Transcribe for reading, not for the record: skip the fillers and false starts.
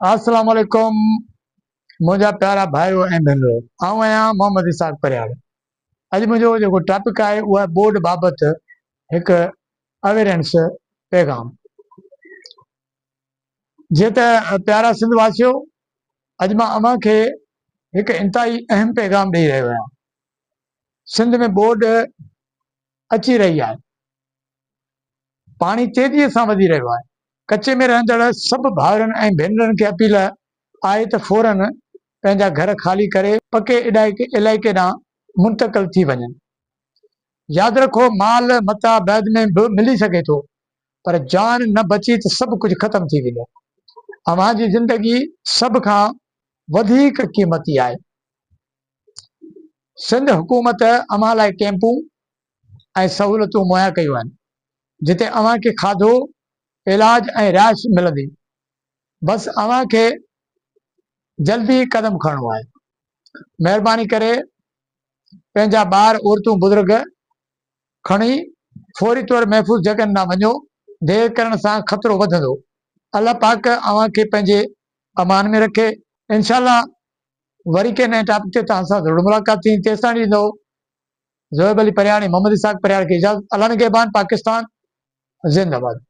अस्सलाम वालेकुम मुंहिंजा प्यारा भाइयों ऐं भेनरूं। आउं आहियां मोहम्मद इसाक परियार। अॼु मुंहिंजो जेको टॉपिक आहे उहा बोर्ड बाबति हिकु अवेयरनेस पैगाम। जीअं त प्यारा सिंध वासियो, अॼु मां अव्हां खे हिकु इंतहाई अहम पैगाम ॾेई रहियो आहियां। सिंध में बोर्ड अची रही आहे, पाणी तेज़ीअ सां वधी रहियो आहे। कचे में रहंदड़ सभु भाउरनि ऐं भेनरुनि खे अपील आहे त फौरन पंहिंजा घर ख़ाली करे पके इलाइक़े ॾांहुं मुंतक़िल थी वञनि। यादि रखो, माल मता बैदि में बि मिली सघे थो, पर जान न बची त सभु कुझु ख़तमु थी वेंदो। अव्हां जी ज़िंदगी सभ खां वधीक क़ीमती आहे। सिंध हुकूमत अव्हां लाइ कैंपूं ऐं सहूलियतूं मुहैया कयूं आहिनि, जिते अव्हां खे खाधो, इलाज ऐं रिहाइश मिलंदी। बसि अव्हां खे जल्दी क़दम खणणो आहे। महिरबानी करे पंहिंजा ॿार, औरतूं, बुज़ुर्ग खणी फौरी तौर महफ़ूज़ जॻहनि ॾांहुं वञो। देरि करण सां ख़तरो वधंदो। अल्लाह पाक अव्हां खे पंहिंजे अमान में रखे। इंशाअल्लाह वरी कंहिं नएं टॉपिक ते तव्हां सां ज़रूरु मुलाक़ात थी। तेसिताईं ॾींदो ज़ोएब अली परियाणी, मोहम्मद इसाक परियार खे इजाज़त। अल्लाह निगहबान। पाकिस्तान ज़िंदाबाद।